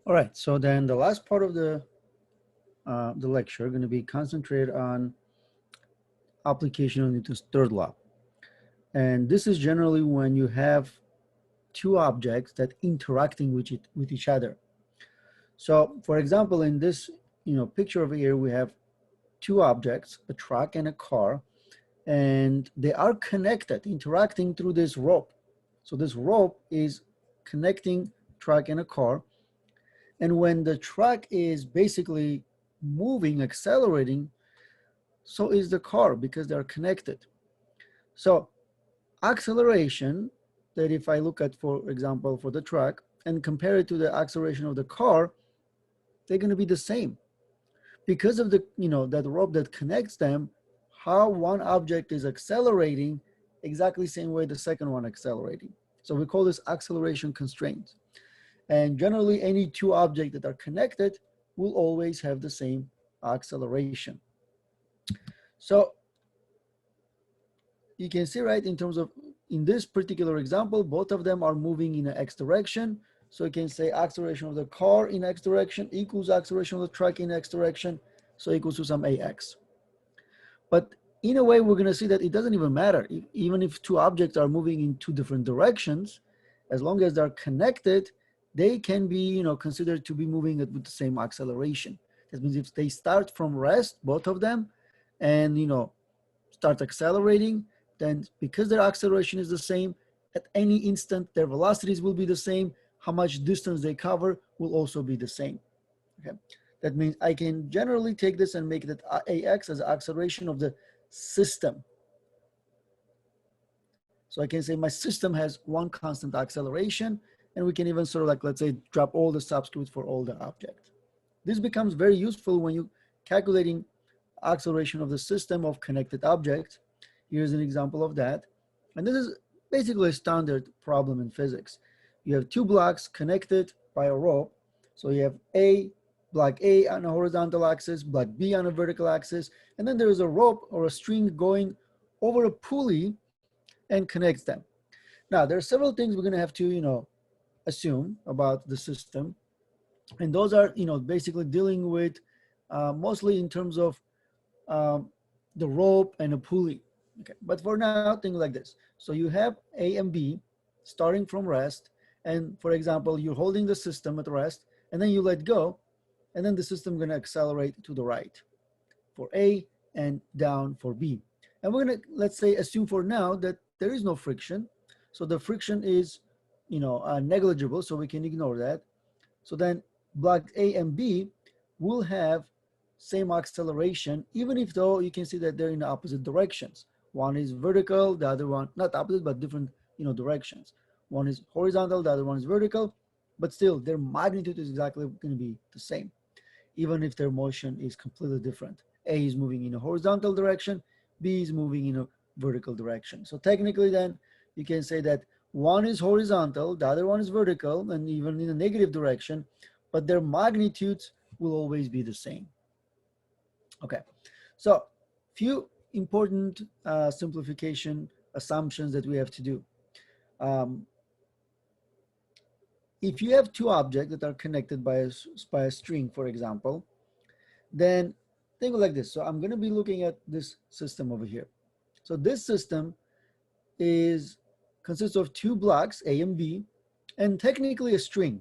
All right, so then the last part of the lecture going to be concentrated on application of Newton's third law. And this is generally when you have two objects that interacting with each other. So for example, in this picture over here, we have two objects, a truck and a car, and they are connected, interacting through this rope. So this rope is connecting truck and a car. And when the truck is basically moving, accelerating, so is the car because they're connected. So acceleration, that if I look at, for example, for the truck and compare it to the acceleration of the car, they're going to be the same because of the, that rope that connects them, how one object is accelerating exactly same way the second one accelerating. So we call this acceleration constraint. And generally any two objects that are connected will always have the same acceleration. So you can see, right, in terms of, in this particular example, both of them are moving in an x direction. So you can say acceleration of the car in x direction equals acceleration of the truck in x direction, so equals to some ax. But in a way, we're going to see that it doesn't even matter. Even if two objects are moving in two different directions, as long as they're connected, they can be considered to be moving with the same acceleration. That means if they start from rest, both of them, and start accelerating, then because their acceleration is the same, at any instant their velocities will be the same. How much distance they cover will also be the same. Okay, that means I can generally take this and make that ax as acceleration of the system. So I can say my system has one constant acceleration, and we can even sort of like, let's say, drop all the subscripts for all the objects. This becomes very useful when you calculating acceleration of the system of connected objects. Here's an example of that. And this is basically a standard problem in physics. You have two blocks connected by a rope. So you have block A on a horizontal axis, block B on a vertical axis, and then there is a rope or a string going over a pulley and connects them. Now, there are several things we're going to have to, assume about the system. And those are, basically dealing with mostly in terms of the rope and a pulley. Okay, but for now, think like this. So you have A and B starting from rest. And for example, you're holding the system at rest, and then you let go, and then the system is going to accelerate to the right for A and down for B. And we're going to, let's say, assume for now that there is no friction. So the friction is, negligible, so we can ignore that. So then block A and B will have same acceleration, even if though you can see that they're in opposite directions. One is vertical, the other one, not opposite, but different, directions. One is horizontal, the other one is vertical, but still their magnitude is exactly going to be the same, even if their motion is completely different. A is moving in a horizontal direction, B is moving in a vertical direction. So technically then you can say that one is horizontal, the other one is vertical, and even in a negative direction, but their magnitudes will always be the same. Okay, so few important simplification assumptions that we have to do. If you have two objects that are connected by a string, for example, then think like this. So I'm going to be looking at this system over here. So this system consists of two blocks, A and B, and technically a string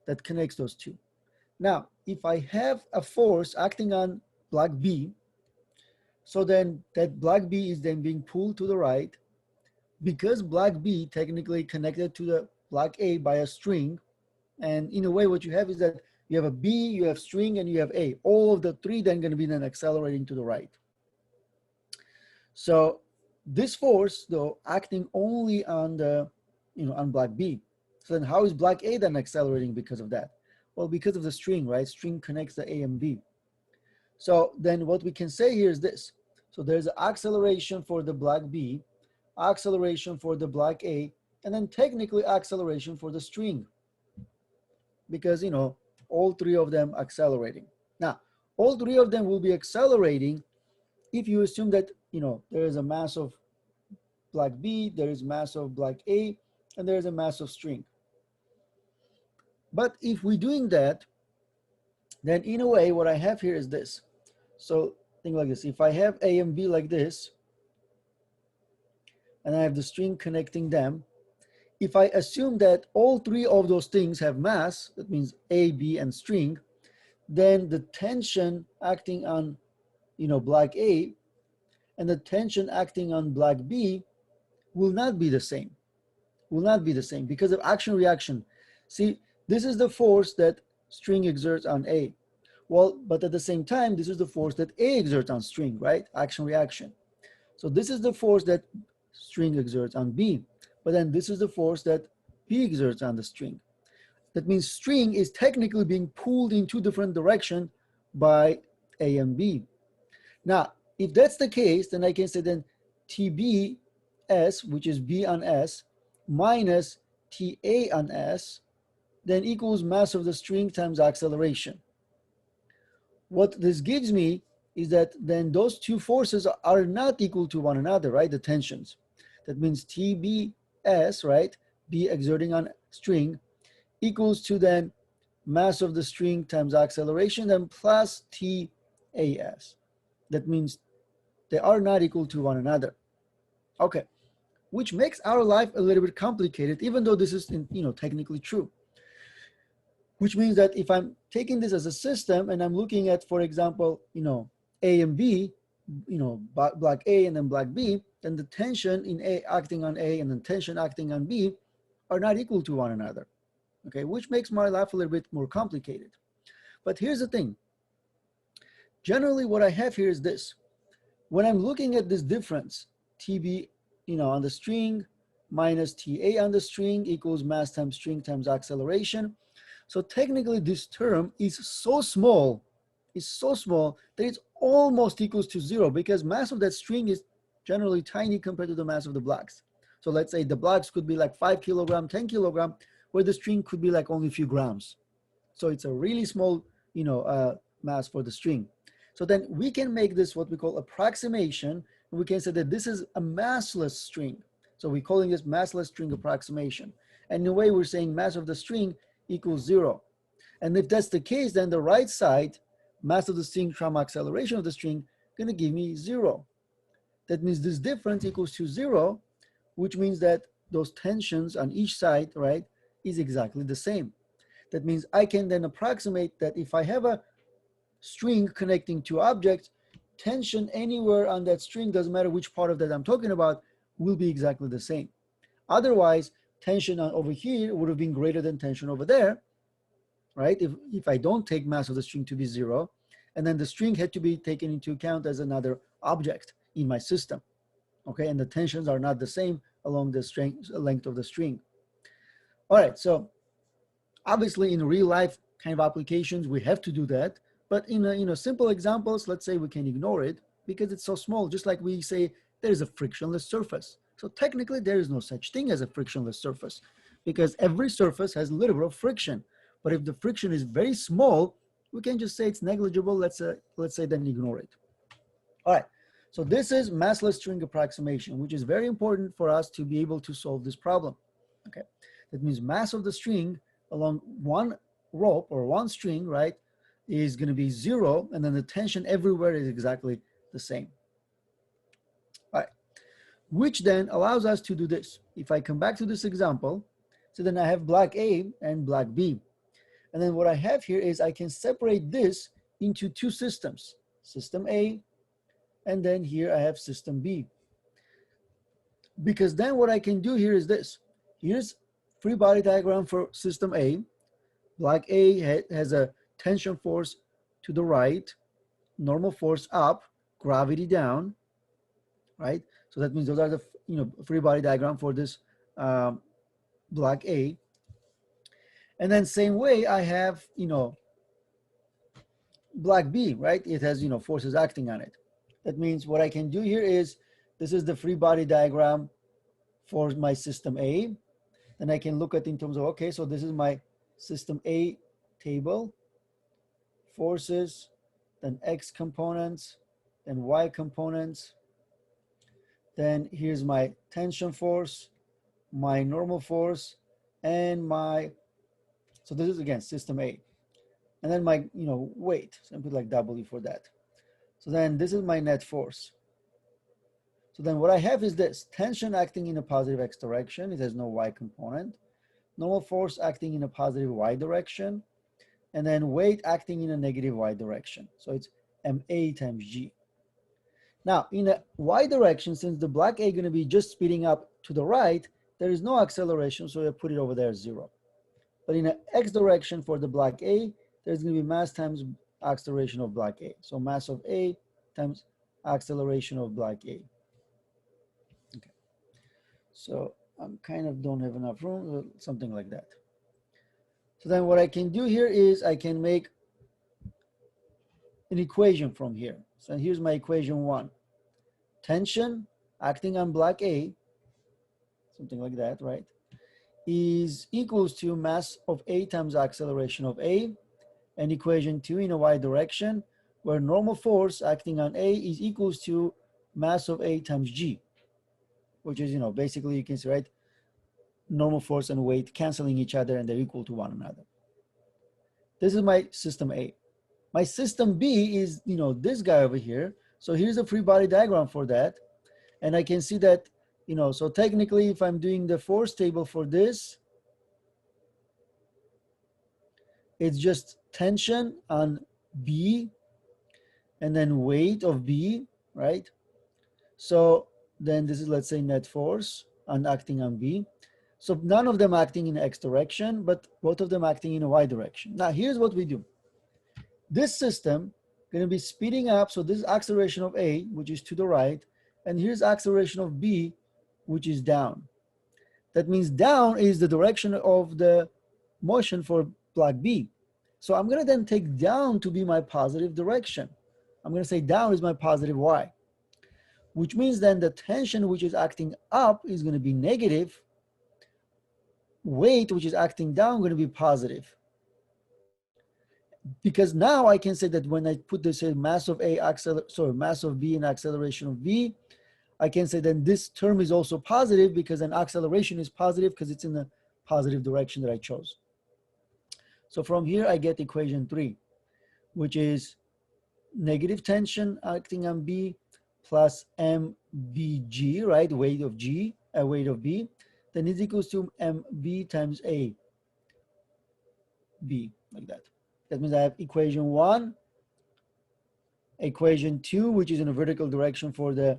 that connects those two. Now, if I have a force acting on block B, so then that block B is then being pulled to the right, because block B technically connected to the block A by a string. And in a way, what you have is that you have a B, you have string, and you have A. All of the three then going to be then accelerating to the right. So this force, though, acting only on the, on block B. So then how is block A then accelerating because of that? Well, because of the string, right? String connects the A and B. So then what we can say here is this. So there's an acceleration for the block B, acceleration for the block A, and then technically acceleration for the string, because, all three of them accelerating. Now, all three of them will be accelerating if you assume that, there is a mass of block B, there is mass of block A, and there is a mass of string. But if we're doing that, then in a way, what I have here is this. So think like this. If I have A and B like this, and I have the string connecting them, if I assume that all three of those things have mass, that means A, B, and string, then the tension acting on, block A and the tension acting on block B will not be the same. Will not be the same because of action reaction. See, this is the force that string exerts on A. Well, but at the same time, this is the force that A exerts on string, right? Action reaction. So this is the force that string exerts on B. But then this is the force that B exerts on the string. That means string is technically being pulled in two different directions by A and B. Now, if that's the case, then I can say then TBS, which is B on S, minus TA on S, then equals mass of the string times acceleration. What this gives me is that then those two forces are not equal to one another, right? The tensions. That means TBS, right? B exerting on string equals to then mass of the string times acceleration, then plus TAS. That means they are not equal to one another. Okay, which makes our life a little bit complicated, even though this is, technically true. Which means that if I'm taking this as a system and I'm looking at, for example, A and B, block A and then block B, then the tension in A acting on A and then tension acting on B are not equal to one another. Okay, which makes my life a little bit more complicated. But here's the thing. Generally, what I have here is this. When I'm looking at this difference, TB, on the string minus TA on the string equals mass times string times acceleration. So technically this term is so small that it's almost equals to zero because mass of that string is generally tiny compared to the mass of the blocks. So let's say the blocks could be like 5 kilogram, 10 kilogram, where the string could be like only a few grams. So it's a really small, mass for the string. So then we can make this what we call approximation, and we can say that this is a massless string. So we're calling this massless string approximation. And in a way, we're saying mass of the string equals zero. And if that's the case, then the right side, mass of the string times acceleration of the string, gonna give me zero. That means this difference equals to zero, which means that those tensions on each side, right, is exactly the same. That means I can then approximate that if I have a string connecting two objects, tension anywhere on that string, doesn't matter which part of that I'm talking about, will be exactly the same. Otherwise, tension over here would have been greater than tension over there, right? If I don't take mass of the string to be zero, and then the string had to be taken into account as another object in my system, okay? And the tensions are not the same along the length of the string. All right, so obviously in real life kind of applications, we have to do that. But in simple examples, let's say we can ignore it because it's so small, just like we say there's a frictionless surface. So technically there is no such thing as a frictionless surface because every surface has a little bit of friction. But if the friction is very small, we can just say it's negligible. Let's say then ignore it. All right, so this is massless string approximation, which is very important for us to be able to solve this problem. Okay, that means mass of the string along one rope or one string, right, is going to be zero, and then the tension everywhere is exactly the same. All right, which then allows us to do this. If I come back to this example, so then I have block A and block B. And then what I have here is I can separate this into two systems, system A, and then here I have system B. Because then what I can do here is this. Here's free body diagram for system A. Block A has a tension force to the right, normal force up, gravity down, right? So that means those are the free body diagram for this block A. And then same way I have block B, right? It has forces acting on it. That means what I can do here is this is the free body diagram for my system A. Then I can look at in terms of, okay, so this is my system A table, forces, then X components, then Y components. Then here's my tension force, my normal force, and my So this is again system A. And then my, weight, so I put like W for that. So then this is my net force. So then what I have is this: tension acting in a positive X direction, it has no Y component. Normal force acting in a positive Y direction, and then weight acting in a negative Y direction. So it's MA times G. Now, in a Y direction, since the black A is going to be just speeding up to the right, there is no acceleration, so I put it over there 0. But in an X direction for the black A, there's going to be mass times acceleration of black A. So mass of A times acceleration of black A. Okay. So I'm kind of don't have enough room, something like that. So then what I can do here is I can make an equation from here. So here's my equation 1. Tension acting on black A, something like that, right, is equals to mass of A times acceleration of A, and equation 2 in a Y direction, where normal force acting on A is equals to mass of A times G, which is, basically you can see, right, normal force and weight canceling each other and they're equal to one another. This is my system A. My system B is, this guy over here. So here's a free body diagram for that. And I can see that, so technically if I'm doing the force table for this, it's just tension on B and then weight of B, right? So then this is, let's say, net force on acting on B. So none of them acting in X direction, but both of them acting in a Y direction. Now here's what we do. This system going to be speeding up. So this is acceleration of A, which is to the right. And here's acceleration of B, which is down. That means down is the direction of the motion for block B. So I'm going to then take down to be my positive direction. I'm going to say down is my positive Y, which means then the tension which is acting up is going to be negative. Weight which is acting down going to be positive. Because now I can say that when I put this mass of mass of B and acceleration of B, I can say then this term is also positive because an acceleration is positive because it's in the positive direction that I chose. So from here I get equation 3, which is negative tension acting on B plus MBG, right? Weight of G, weight of B, then is equals to MB times A, B, like that. That means I have equation 1, equation 2, which is in a vertical direction for the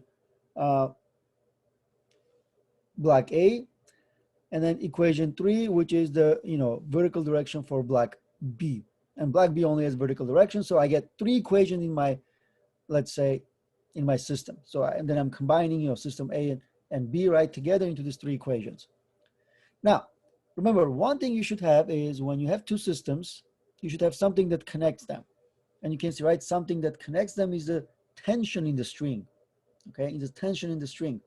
block A, and then equation 3, which is the vertical direction for block B. And block B only has vertical direction, so I get 3 equations in my, let's say, in my system. So and then I'm combining system A and B right together into these 3 equations. Now, remember, one thing you should have is when you have 2 systems, you should have something that connects them. And you can see, right, something that connects them is the tension in the string, okay? It's the tension in the string.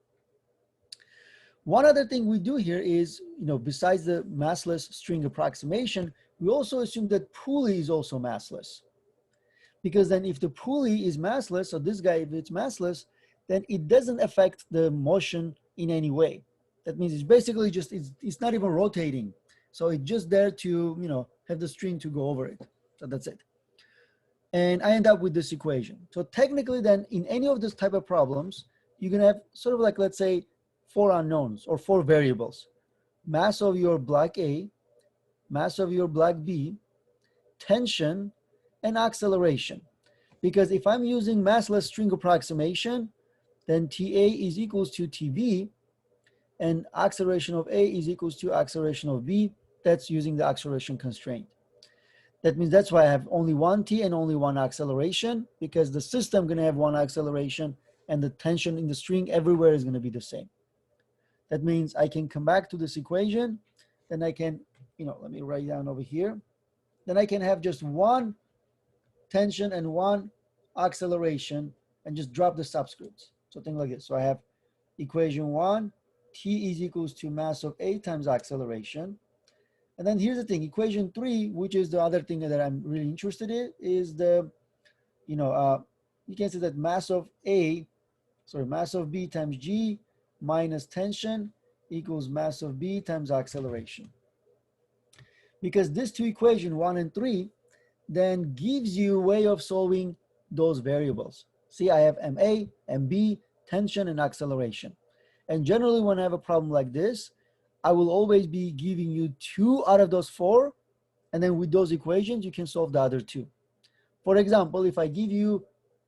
One other thing we do here is, besides the massless string approximation, we also assume that pulley is also massless. Because then if the pulley is massless, so this guy, if it's massless, then it doesn't affect the motion in any way. That means it's basically just, it's not even rotating. So it's just there to, have the string to go over it. So that's it. And I end up with this equation. So technically then in any of this type of problems, you're gonna have sort of like, let's say, 4 unknowns or 4 variables. Mass of your block A, mass of your block B, tension, and acceleration. Because if I'm using massless string approximation, then TA is equals to TB, and acceleration of A is equals to acceleration of B. That's using the acceleration constraint. That means that's why I have only 1 T and only 1 acceleration, because the system gonna have 1 acceleration and the tension in the string everywhere is gonna be the same. That means I can come back to this equation, then I can, let me write down over here. Then I can have just 1 tension and 1 acceleration and just drop the subscripts. So think like this. So I have equation 1, T is equals to mass of A times acceleration. And then here's the thing, equation 3, which is the other thing that I'm really interested in, is the, you can say that mass of B times G minus tension equals mass of B times acceleration. because this two equation, 1 and 3, then gives you a way of solving those variables. See, I have MA, MB, tension, and acceleration. And generally, when I have a problem like this, I will always be giving you 2 out of those 4, and then with those equations, you can solve the other 2. For example, if I give you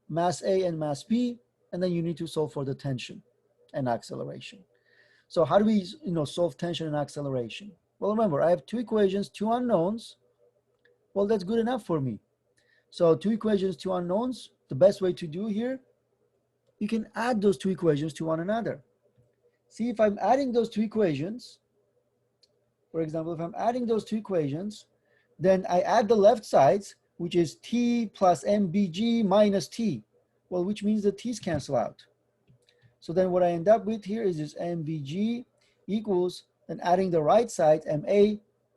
mass A and mass B, and then you need to solve for the tension and acceleration. So how do we solve tension and acceleration? Well, remember, I have 2 equations, 2 unknowns. Well, that's good enough for me. So 2 equations, 2 unknowns. The best way to do here, you can add those 2 equations to one another. See, if I'm adding those 2 equations, for example, if I'm adding those 2 equations, then I add the left sides, which is T plus MBG minus T. Well, which means the T's cancel out. So then what I end up with here is this MBG equals, then adding the right side, MA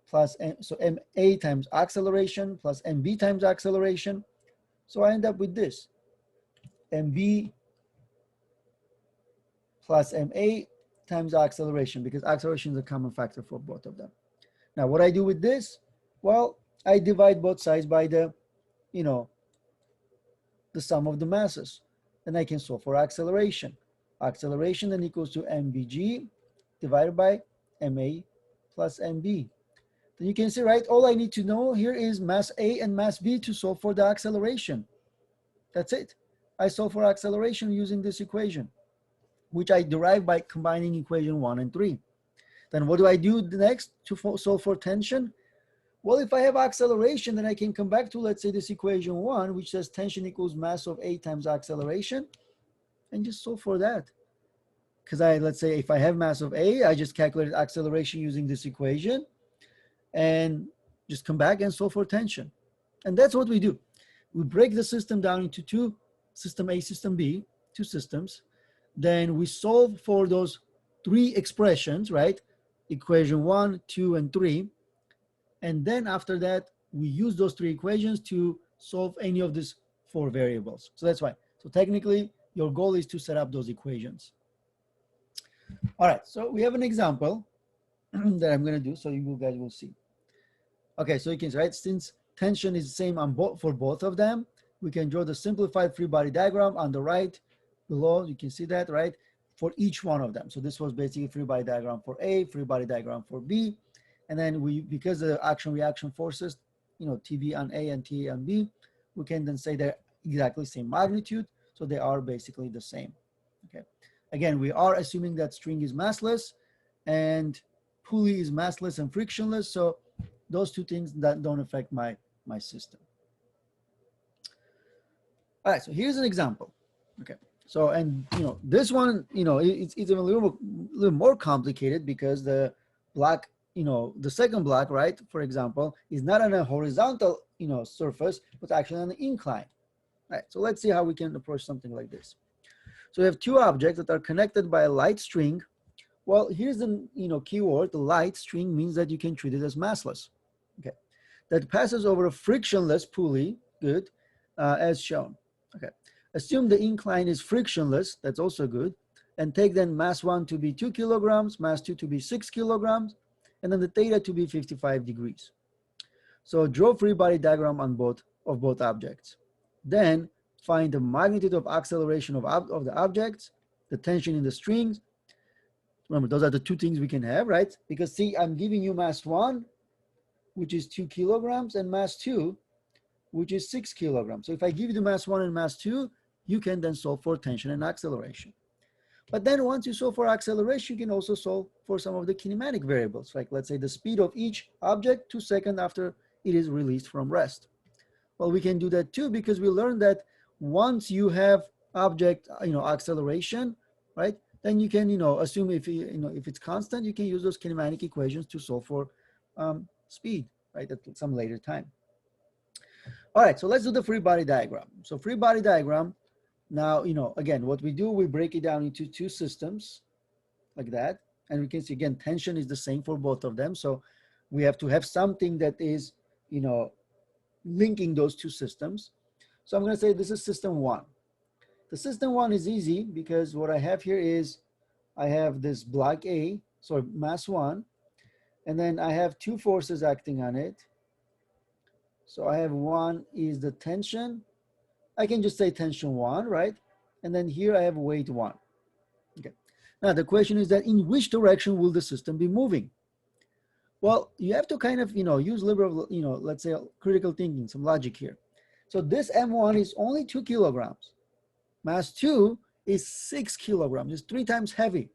plus, so MA times acceleration plus MB times acceleration. So I end up with this, MB plus MA times acceleration, because acceleration is a common factor for both of them. Now, what I do with this? Well, I divide both sides by the, the sum of the masses. Then I can solve for acceleration. Acceleration then equals to MBG divided by MA plus MB. Then you can see, right, all I need to know here is mass A and mass B to solve for the acceleration. That's it. I solve for acceleration using this equation, which I derive by combining equation 1 and 3. Then what do I do next to solve for tension? Well, if I have acceleration, then I can come back to, let's say, this equation 1, which says tension equals mass of A times acceleration, and just solve for that. Because let's say if I have mass of A, I just calculated acceleration using this equation and just come back and solve for tension. And that's what we do. We break the system down into 2, system A, system B, 2 systems. Then we solve for those 3 expressions, right? Equation 1, 2, and 3. And then after that, we use those 3 equations to solve any of these 4 variables. So that's why. So technically, your goal is to set up those equations. All right, so we have an example that I'm going to do, so you guys will see. Okay, so you can see, right, since tension is the same on for both of them, we can draw the simplified free body diagram on the right below. You can see that, right, for each one of them. So this was basically free body diagram for A, free body diagram for B. And then because the action reaction forces, TB on A and TA on B, we can then say they're exactly same magnitude. So they are basically the same. Okay. Again, we are assuming that string is massless and pulley is massless and frictionless. So those 2 things that don't affect my system. All right, so here's an example. Okay, so, and this one, it's even a little more complicated because the block, the second block, right, for example, is not on a horizontal, surface, but actually on an incline. All right, so let's see how we can approach something like this. So we have 2 objects that are connected by a light string. Well, here's the keyword. The light string means that you can treat it as massless. Okay, that passes over a frictionless pulley. Good, as shown. Okay, assume the incline is frictionless. That's also good. And take then mass 1 to be 2 kilograms, mass 2 to be 6 kilograms, and then the theta to be 55 degrees. So draw free body diagram on both objects. Then find the magnitude of acceleration of the objects, the tension in the strings. Remember, those are the 2 things we can have, right? Because see, I'm giving you mass 1, which is 2 kilograms, and mass 2, which is 6 kilograms. So if I give you the mass 1 and mass 2, you can then solve for tension and acceleration. But then once you solve for acceleration, you can also solve for some of the kinematic variables, like let's say the speed of each object 2 seconds after it is released from rest. Well, we can do that too, because we learned that once you have object, acceleration, right? Then you can, assume if it's constant, you can use those kinematic equations to solve for speed, right, at some later time. All right, so let's do the free body diagram. So free body diagram, now, again, what we do, we break it down into 2 systems like that. And we can see, again, tension is the same for both of them. So we have to have something that is, linking those 2 systems. So I'm going to say this is system 1. The system 1 is easy because what I have here is I have this block A, so mass 1, And then I have two forces acting on it. So I have one is the tension. I can just say tension 1, right? And then here I have weight 1. Okay. Now the question is that in which direction will the system be moving? Well, you have to kind of, use liberal, let's say critical thinking, some logic here. So this M1 is only 2 kilograms. Mass 2 is 6 kilograms. It's 3 times heavy.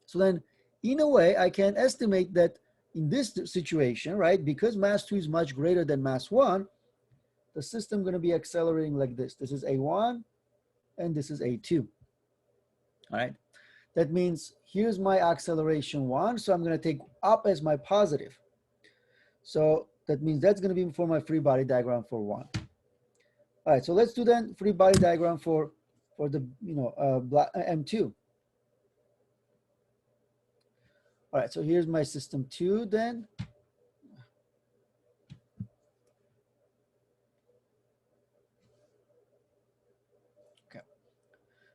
So then in a way, I can estimate that in this situation, right, because mass 2 is much greater than mass 1, the system going to be accelerating like this. This is A1 and this is A2. All right. That means here's my acceleration 1. So I'm going to take up as my positive. So that means that's going to be for my free body diagram for 1. All right. So let's do then free body diagram for the, M2. All right. So here's my system 2 then.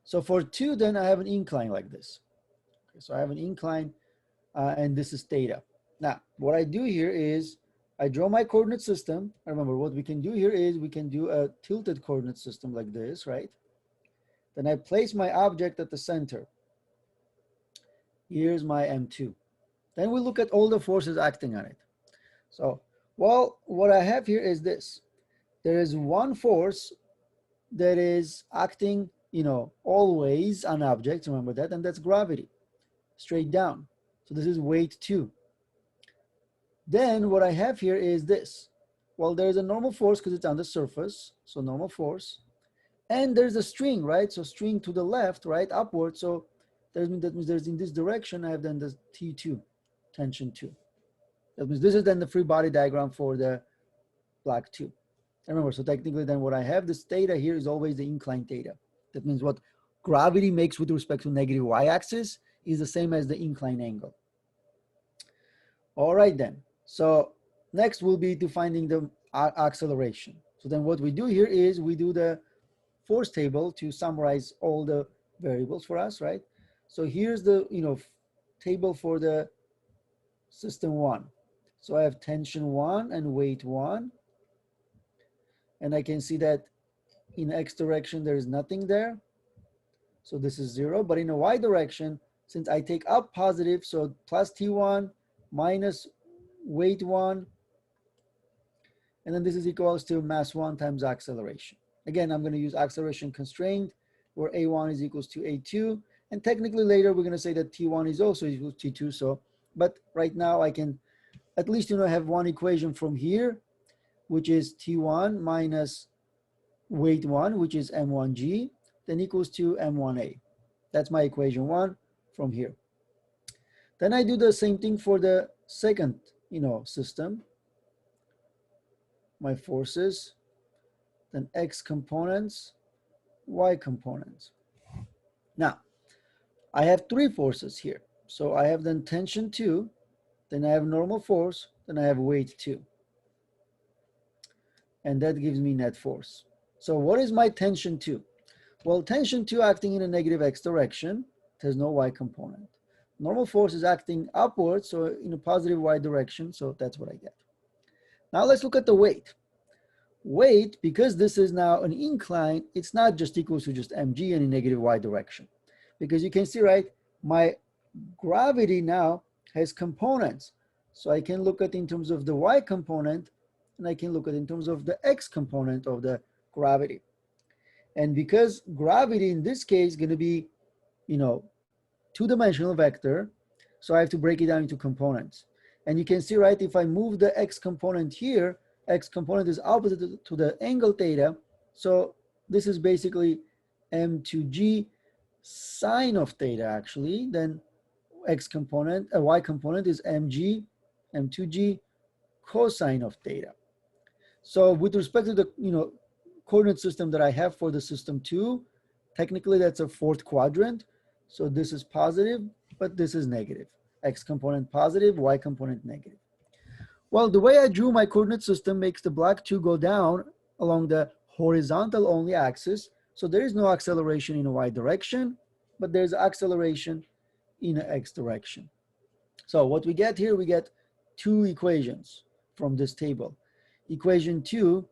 So for 2, then I have an incline like this. Okay, so I have an incline, and this is theta. Now, what I do here is I draw my coordinate system. Remember, what we can do here is we can do a tilted coordinate system like this, right? Then I place my object at the center. Here's my M2. Then we look at all the forces acting on it. So, well, what I have here is this. There is one force that is acting always on objects, remember that, and that's gravity, straight down. So this is weight 2. Then what I have here is this. Well, there's a normal force because it's on the surface, so normal force. And there's a string, right? So string to the left, right, upward. So that means there's in this direction, I have then the T2, tension 2. That means this is then the free body diagram for the black 2. Remember, so technically then what I have, this theta here is always the incline theta. That means what gravity makes with respect to negative y-axis is the same as the incline angle. All right then. So next will be to finding the acceleration. So then what we do here is we do the force table to summarize all the variables for us, right? So here's the table for the system 1. So I have tension 1 and weight 1. And I can see that in x direction, there is nothing there. So this is 0. But in a y direction, since I take up positive, so plus T1 minus weight 1. And then this is equals to mass 1 times acceleration. Again, I'm going to use acceleration constraint, where A1 is equals to A2. And technically later, we're going to say that T1 is also equal to T2. So, but right now I can at least, have one equation from here, which is T1 minus weight 1, which is M1G, then equals to M1A. That's my equation 1 from here. Then I do the same thing for the second, system. My forces, then X components, Y components. Now, I have 3 forces here. So I have then tension 2, then I have normal force, then I have weight 2. And that gives me net force. So what is my tension 2? Well, tension 2 acting in a negative x direction, there's no y component. Normal force is acting upwards, so in a positive y direction, so that's what I get. Now let's look at the weight. Weight, because this is now an incline, it's not just equals to just mg in a negative y direction. Because you can see, right, my gravity now has components. So I can look at in terms of the y component, and I can look at in terms of the x component of the gravity. And because gravity in this case is going to be, two-dimensional vector, so I have to break it down into components. And you can see, right, if I move the x component here, x component is opposite to the angle theta. So this is basically m2g sine of theta actually. Then x component, y component is mg, m2g cosine of theta. So with respect to the, coordinate system that I have for the system 2, technically that's a 4th quadrant. So this is positive, but this is negative. X component positive, y component negative. Well, the way I drew my coordinate system makes the black 2 go down along the horizontal only axis. So there is no acceleration in a y direction, but there's acceleration in an x direction. So what we get here, we get two equations from this table. Equation 2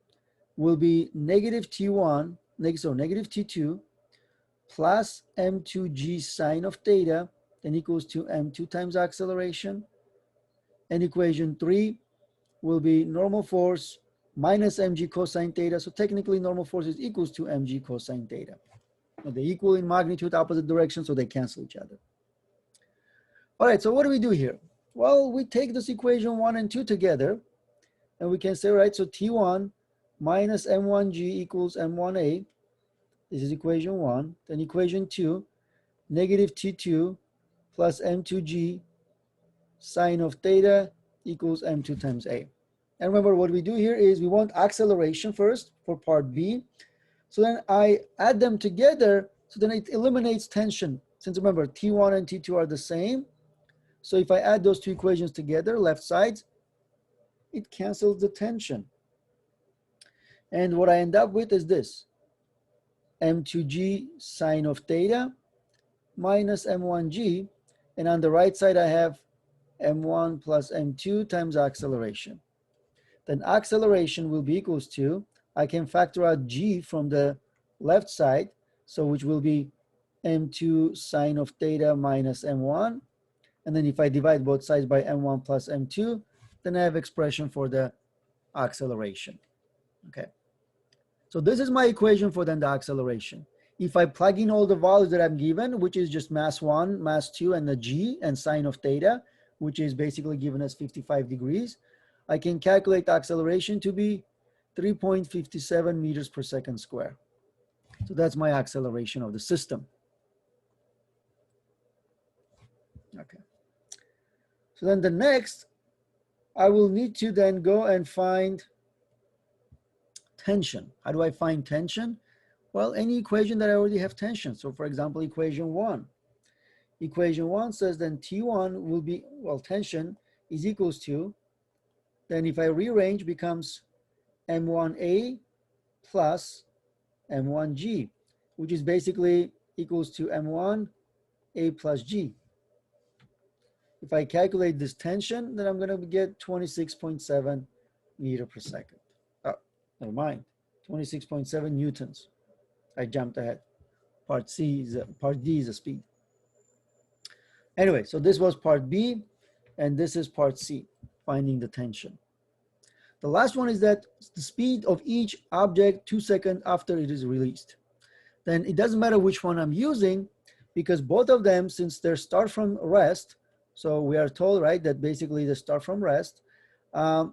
will be negative T1, so negative T2 plus m2g sine of theta, then equals to m2 times acceleration. And equation 3 will be normal force minus mg cosine theta. So technically normal force is equals to mg cosine theta. Now, they equal in magnitude, opposite direction, so they cancel each other. All right, so what do we do here? Well, we take this equation 1 and 2 together, and we can say, right, so T1 minus m1g equals m1a. This is equation 1. Then equation 2, negative T2 plus m2g sine of theta equals m2 times a. And remember, what we do here is we want acceleration first for part B. So then I add them together, so then it eliminates tension. Since remember, T1 and T2 are the same. So if I add those two equations together, left sides, it cancels the tension. And what I end up with is this, m2g sine of theta minus m1g. And on the right side, I have m1 plus m2 times acceleration. Then acceleration will be equals to, I can factor out g from the left side, so which will be m2 sine of theta minus m1. And then if I divide both sides by m1 plus m2, then I have expression for the acceleration. Okay. So this is my equation for then the acceleration. If I plug in all the values that I'm given, which is just mass 1, mass 2, and the g and sine of theta, which is basically given as 55 degrees, I can calculate the acceleration to be 3.57 meters per second square. So that's my acceleration of the system. Okay. So then the next, I will need to then go and find tension. How do I find tension? Well, any equation that I already have tension. So for example, equation 1. Equation 1 says then T1 will be, well, tension is equals to, then if I rearrange, becomes M1A plus M1G, which is basically equals to M1A plus G. If I calculate this tension, then I'm going to get 26.7 meter per second. Oh, never mind, 26.7 newtons. I jumped ahead. Part D is a speed. Anyway, so this was part B, and this is part C, finding the tension. The last one is that the speed of each object 2 seconds after it is released. Then it doesn't matter which one I'm using, because both of them, since they start from rest, so we are told, right, that basically they start from rest, right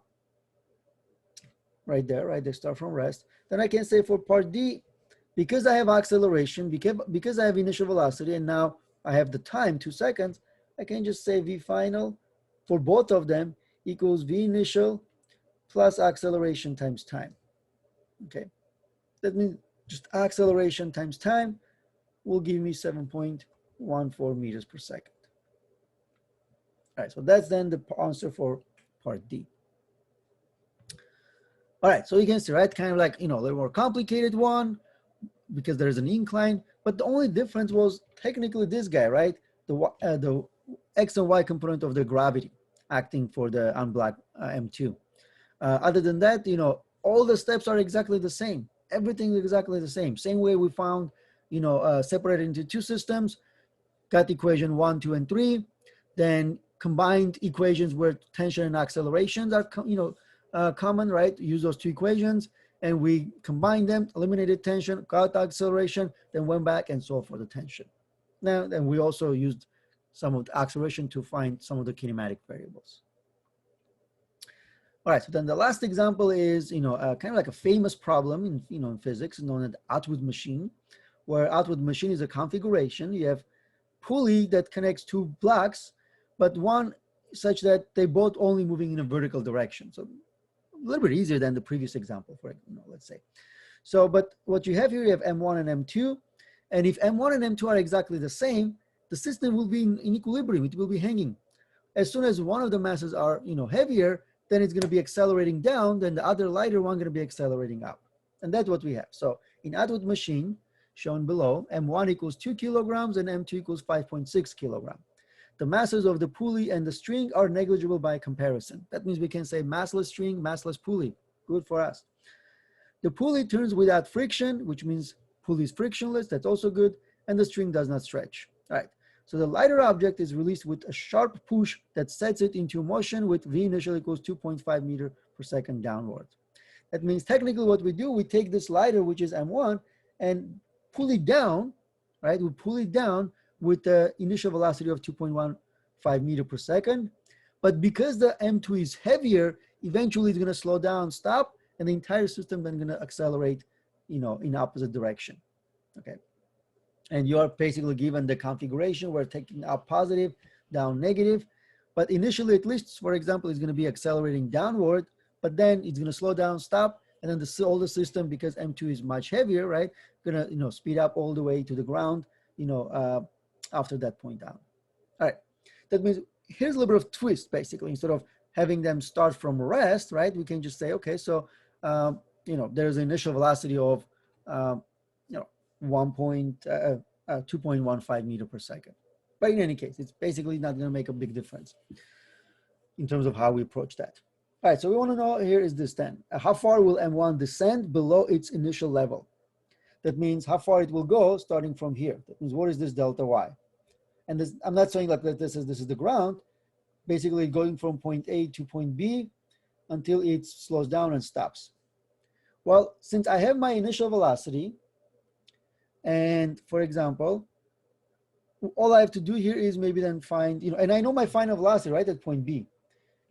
there, right, they start from rest. Then I can say for part D, because I have acceleration, because I have initial velocity, and now I have the time, 2 seconds, I can just say V final for both of them equals V initial plus acceleration times time. Okay, that means just acceleration times time will give me 7.14 meters per second. All right, so that's then the answer for part D. All right, so you can see, right, kind of like, you know, a little more complicated one because there's an incline, but the only difference was technically this guy, right? The X and Y component of the gravity acting for the unblocked M2. Other than that, you know, all the steps are exactly the same. Everything is exactly the same. Same way we found, you know, separated into two systems, got equation 1, 2, and 3, then combined equations where tension and accelerations are, you know, common, right? Use those two equations, and we combined them, eliminated tension, got the acceleration, then went back and solved for the tension. Now, then we also used some of the acceleration to find some of the kinematic variables. All right, so then the last example is, you know, kind of like a famous problem in, you know, in physics known as the Atwood machine, where Atwood machine is a configuration. You have pulley that connects two blocks, but one such that they both only moving in a vertical direction. So a little bit easier than the previous example, for, you know, let's say. So, but what you have here, you have M1 and M2, and if M1 and M2 are exactly the same, the system will be in equilibrium. It will be hanging. As soon as one of the masses are, you know, heavier, then it's going to be accelerating down, then the other lighter one going to be accelerating up. And that's what we have. So in Atwood machine, shown below, M1 equals 2 kilograms and M2 equals 5.6 kilograms. The masses of the pulley and the string are negligible by comparison. That means we can say massless string, massless pulley. Good for us. The pulley turns without friction, which means pulley is frictionless. That's also good. And the string does not stretch. All right. So the lighter object is released with a sharp push that sets it into motion with V initial equals 2.5 meter per second downward. That means technically what we do, we take this lighter, which is M1, and pull it down, right? We pull it down with the initial velocity of 2.15 meter per second. But because the M2 is heavier, eventually it's going to slow down, stop, and the entire system then going to accelerate, in opposite direction. Okay. And you're basically given the configuration. We're taking up positive, down negative. But initially, at least, for example, it's going to be accelerating downward, but then it's going to slow down, stop, and then the older system, because M2 is much heavier, right, going to speed up all the way to the ground, after that point down. All right, that means here's a little bit of twist, basically. Instead of having them start from rest, right, we can just say, okay, so there's an initial velocity of 2.15 meter per second. But in any case, it's basically not going to make a big difference in terms of how we approach that. All right, so we want to know here is this then. How far will M1 descend below its initial level? That means how far it will go starting from here. That means what is this delta Y? And this, I'm not saying like that this is the ground. Basically going from point A to point B until it slows down and stops. Well, since I have my initial velocity, and for example, all I have to do here is maybe then find, and I know my final velocity, right, at point B,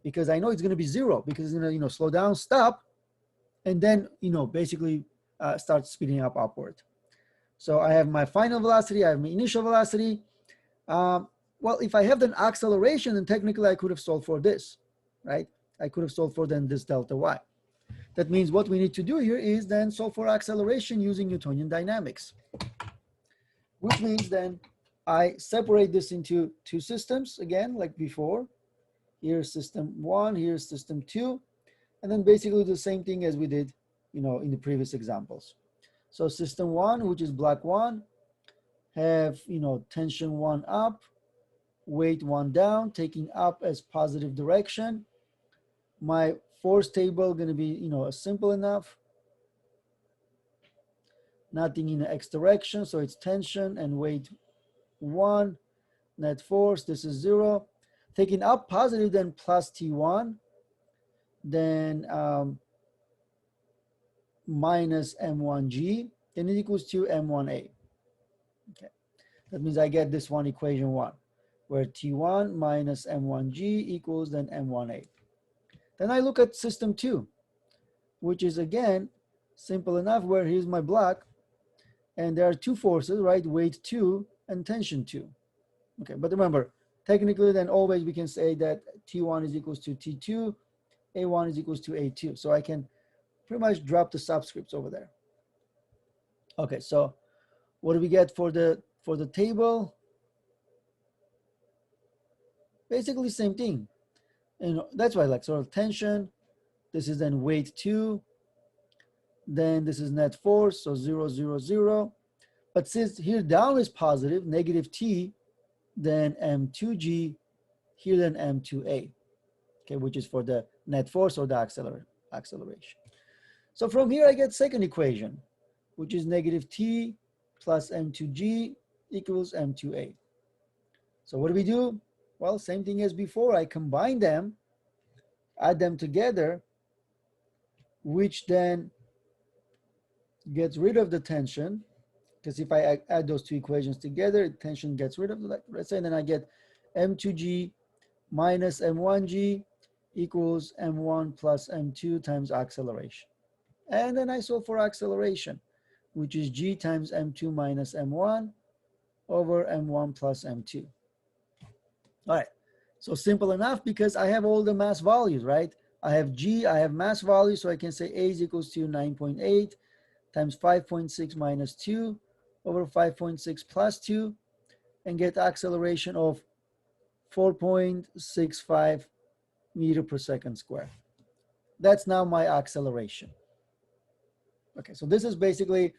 because I know it's going to be 0, because it's going to, slow down, stop, and then, basically start speeding up upward. So I have my final velocity, I have my initial velocity. Well, if I have an acceleration, then technically I could have solved for this, right? I could have solved for then this delta Y. That means what we need to do here is then solve for acceleration using Newtonian dynamics, which means then I separate this into two systems again, like before. Here's system 1, here's system 2, and then basically the same thing as we did, in the previous examples. So system 1, which is block 1, have, tension 1 up, weight 1 down, taking up as positive direction. My force table going to be, simple enough. Nothing in the x direction, so it's tension and weight 1. Net force, this is 0. Taking up positive, then plus T1, then minus M1G, then it equals to M1A. Okay, that means I get this one, equation 1, where T1 minus M1G equals then M1A. Then I look at system 2, which is again simple enough, where here's my block, and there are two forces, right? Weight 2 and tension 2. Okay, but remember, technically then always we can say that T1 is equals to T2, A1 is equals to A2. So I can pretty much drop the subscripts over there. Okay, so what do we get for the table? Basically same thing. That's why, like, sort of tension, this is then weight 2, then this is net force, so 0, 0, 0. But since here down is positive, negative T, then M2G, here then M2A, okay, which is for the net force or the acceleration. So from here I get second equation, which is negative T plus M2G equals M2A. So what do we do? Well, same thing as before. I combine them, add them together, which then gets rid of the tension, because if I add those two equations together, tension gets rid of it. Let's say then I get M2G minus M1G equals M1 plus M2 times acceleration. And then I solve for acceleration, which is G times M2 minus M1 over M1 plus M2. All right, so simple enough, because I have all the mass values, right? I have G, I have mass value, so I can say A is equals to 9.8 times 5.6 minus 2 over 5.6 plus 2, and get acceleration of 4.65 meter per second square. That's now my acceleration. Okay, so this is basically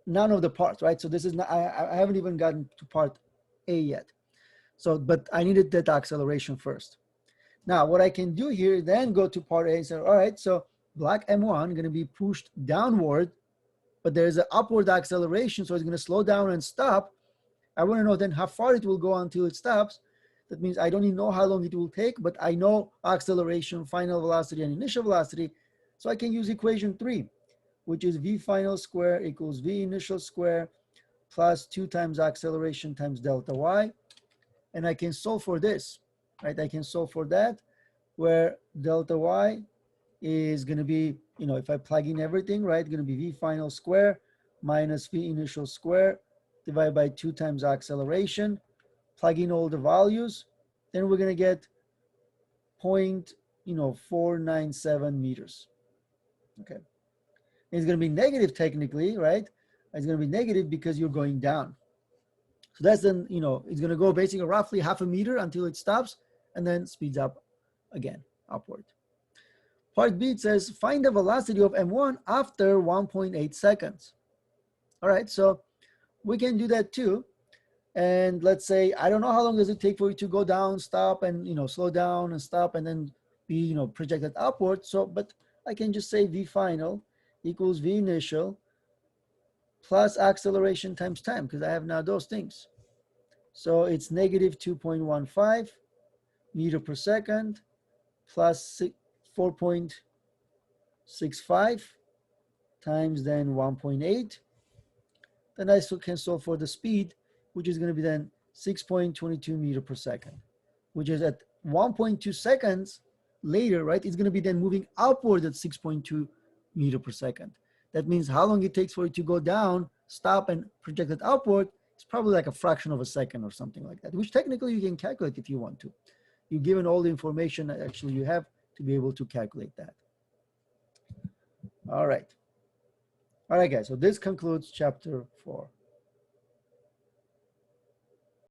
none of the parts, right? So this is not, I haven't even gotten to part A yet. So, but I needed that acceleration first. Now, what I can do here, then go to part A and say, all right, so block M1 going to be pushed downward, but there's an upward acceleration, so it's going to slow down and stop. I want to know then how far it will go until it stops. That means I don't even know how long it will take, but I know acceleration, final velocity, and initial velocity. So I can use equation 3, which is v final square equals v initial square plus 2 times acceleration times delta y. And I can solve for this, right? I can solve for that, where delta y is going to be, you know, if I plug in everything, right, going to be v final square minus v initial square divided by 2 times acceleration. Plug in all the values, then we're going to get 0.497 meters. Okay, it's going to be negative technically, right? It's going to be negative because you're going down. So that's then, you know, it's going to go basically roughly half a meter until it stops and then speeds up again, upward. Part B, it says, find the velocity of M1 after 1.8 seconds. All right, so we can do that too. And let's say, I don't know how long does it take for you to go down, stop, and, you know, slow down and stop and then be, you know, projected upward. So, but I can just say V final equals V initial plus acceleration times time, because I have now those things. So it's negative 2.15 meter per second plus 4.65 times then 1.8. Then I still can solve for the speed, which is going to be then 6.22 meter per second, which is at 1.2 seconds later, right? It's going to be then moving upward at 6.2 meter per second. That means how long it takes for it to go down, stop, and project it upward, it's probably like a fraction of a second or something like that, which technically you can calculate if you want to. You're given all the information that actually you have to be able to calculate that. All right. All right, guys, so this concludes chapter 4.